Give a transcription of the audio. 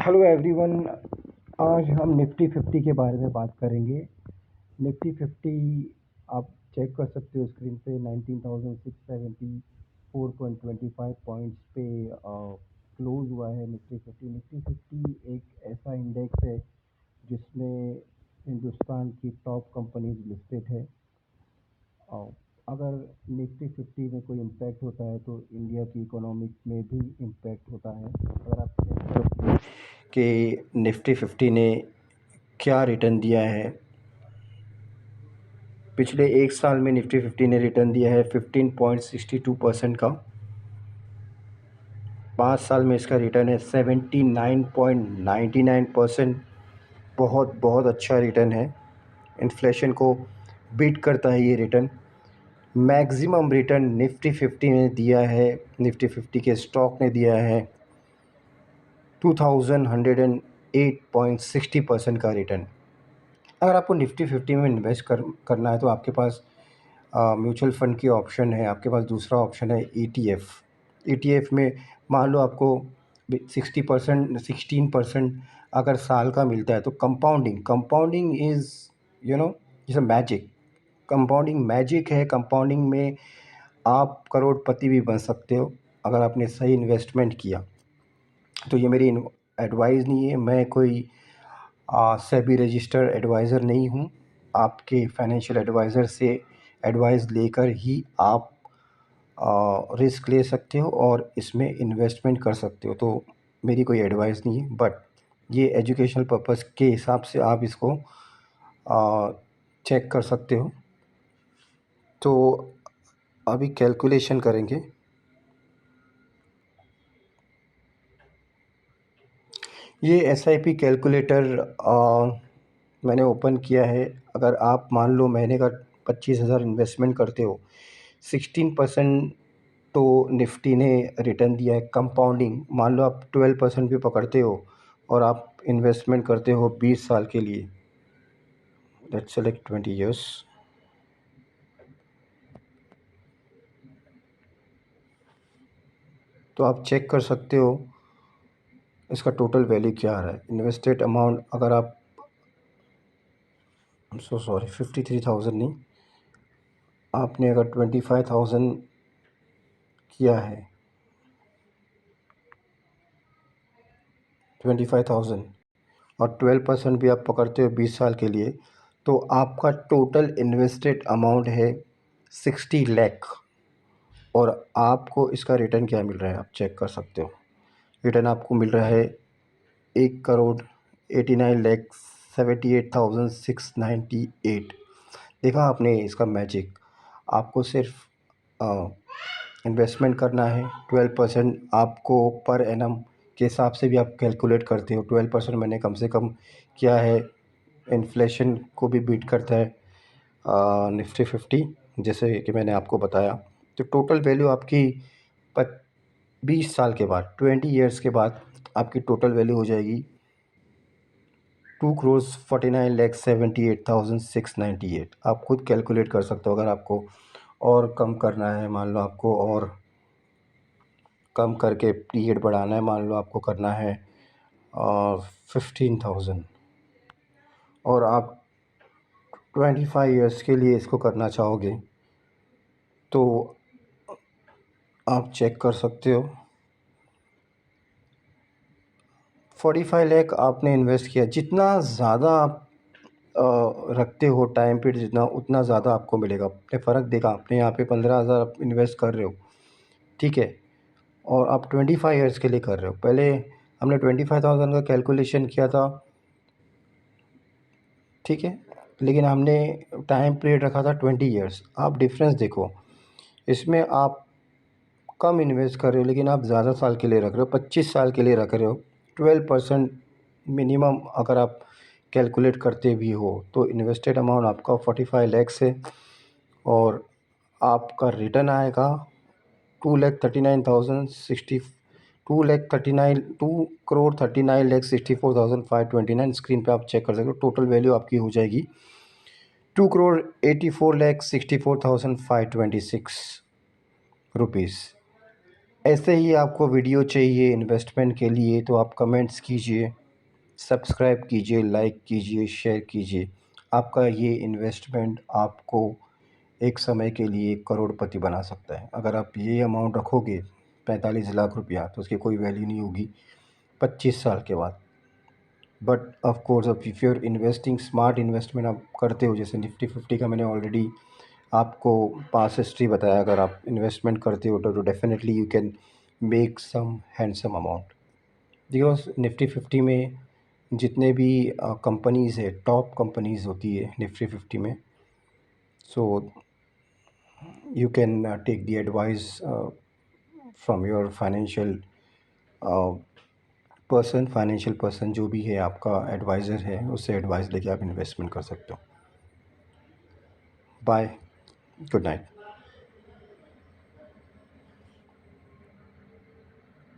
Hello everyone. आज हम Nifty 50 के बारे में बात करेंगे। निफ्टी 50 आप चेक कर सकते हो स्क्रीन पे 19,674.25 पॉइंट्स पे क्लोज हुआ है निफ्टी 50। निफ्टी 50 एक ऐसा इंडेक्स है जिसमें हिंदुस्तान की टॉप कंपनीज लिस्टेड है। अगर निफ्टी 50 में कोई इम्पैक्ट होता है तो इंडिया की इकोनॉमिक में भी इम्पैक्ट होता है। अगर आप चेक करोगे कि निफ्टी 50 ने क्या रिटर्न दिया है, पिछले एक साल में निफ्टी 50 ने रिटर्न दिया है 15.62% का। 5 साल में इसका रिटर्न है 79.99%। बहुत बहुत अच्छा रिटर्न है, इन्फ्लेशन को बीट करता है ये रिटर्न। मैक्सिमम रिटर्न निफ्टी 50 ने दिया है, निफ्टी 50 के स्टॉक ने दिया है 2108.60% का रिटर्न। अगर आपको निफ्टी 50 में इन्वेस्ट करना है तो आपके पास म्यूचुअल फ़ंड की ऑप्शन है, आपके पास दूसरा ऑप्शन है ईटीएफ। ईटीएफ में मान लो आपको 60% 16% अगर साल का मिलता है तो compounding is is a magic. Compounding magic है। कंपाउंडिंग में आप करोड़पति भी बन सकते हो अगर आपने सही इन्वेस्टमेंट किया। तो ये मेरी एडवाइस नहीं है, मैं कोई सेबी रजिस्टर्ड एडवाइज़र नहीं हूँ। आपके फाइनेंशियल एडवाइज़र से एडवाइस लेकर ही आप रिस्क ले सकते हो और इसमें इन्वेस्टमेंट कर सकते हो। तो मेरी कोई एडवाइस नहीं है, बट ये एजुकेशनल पर्पस के हिसाब से आप इसको चेक कर सकते हो। तो अभी कैलकुलेशन करेंगे। ये एसआईपी कैलकुलेटर मैंने ओपन किया है। अगर आप मान लो महीने का 25,000 इन्वेस्टमेंट करते हो, 16% तो निफ्टी ने रिटर्न दिया है। कंपाउंडिंग मान लो आप 12% भी पकड़ते हो और आप इन्वेस्टमेंट करते हो 20 साल के लिए, लेट्स सेलेक्ट 20 ईयर्स। तो आप चेक कर सकते हो इसका टोटल वैल्यू क्या आ रहा है। इन्वेस्टेड अमाउंट अगर आप 53,000 नहीं, आपने अगर 25,000 किया है, 25,000 और 12% भी आप पकड़ते हो 20 साल के लिए, तो आपका टोटल इन्वेस्टेड अमाउंट है 60 लाख। और आपको इसका रिटर्न क्या मिल रहा है आप चेक कर सकते हो। रिटर्न आपको मिल रहा है 1,89,78,698। देखा आपने इसका मैजिक। आपको सिर्फ इन्वेस्टमेंट करना है। 12% आपको पर एनम के हिसाब से भी आप कैलकुलेट करते हो। 12% मैंने कम से कम किया है, इन्फ्लेशन को भी बीट करता है निफ्टी 50, जैसे कि मैंने आपको बताया। तो टोटल वैल्यू आपकी 20 साल के बाद, 20 ईयर्स के बाद आपकी टोटल वैल्यू हो जाएगी 2,49,78,698। आप खुद कैलकुलेट कर सकते हो। अगर आपको और कम करना है, मान लो आपको और कम करके पीरियड बढ़ाना है, मान लो आपको करना है 15,000 और आप 25 ईयर्स के लिए इसको करना चाहोगे तो आप चेक कर सकते हो। 45 लाख आपने इन्वेस्ट किया। जितना ज़्यादा आप रखते हो टाइम पीरियड, जितना उतना ज़्यादा आपको मिलेगा। आपने फ़र्क देखा, आपने यहाँ पे 15,000 आप इन्वेस्ट कर रहे हो, ठीक है, और आप 25 ईयर्स के लिए कर रहे हो। पहले हमने 25,000 का कैलकुलेशन किया था, ठीक है, लेकिन हमने टाइम पीरियड रखा था 20 ईयर्स। आप डिफरेंस देखो, इसमें आप कम इन्वेस्ट कर रहे हो लेकिन आप ज़्यादा साल के लिए रख रहे हो, 25 साल के लिए रख रहे हो। 12% मिनिमम अगर आप कैलकुलेट करते भी हो तो इन्वेस्टेड अमाउंट आपका 45 लैक्स है और आपका रिटर्न आएगा 2,39,060 2,39,64,529। स्क्रीन पे आप चेक कर सकते हो। टोटल वैल्यू आपकी हो जाएगी 2,84,64,526 रुपीज़। ऐसे ही आपको वीडियो चाहिए इन्वेस्टमेंट के लिए तो आप कमेंट्स कीजिए, सब्सक्राइब कीजिए, लाइक कीजिए, शेयर कीजिए। आपका ये इन्वेस्टमेंट आपको एक समय के लिए करोड़पति बना सकता है। अगर आप ये अमाउंट रखोगे 45 लाख रुपया तो उसकी कोई वैल्यू नहीं होगी 25 साल के बाद। बट ऑफ कोर्स अब if you are investing smart investment आप करते हो, जैसे निफ्टी 50 का मैंने ऑलरेडी आपको पास हिस्ट्री बताया, अगर आप इन्वेस्टमेंट करते हो तो definitely you can make some handsome amount. Because Nifty 50 में जितने भी कंपनीज़ है, टॉप कंपनीज़ होती है निफ्टी 50 में, so you can take the advice from your financial person जो भी है आपका एडवाइज़र है, उससे एडवाइस लेके आप इन्वेस्टमेंट कर सकते हो। Bye, good night.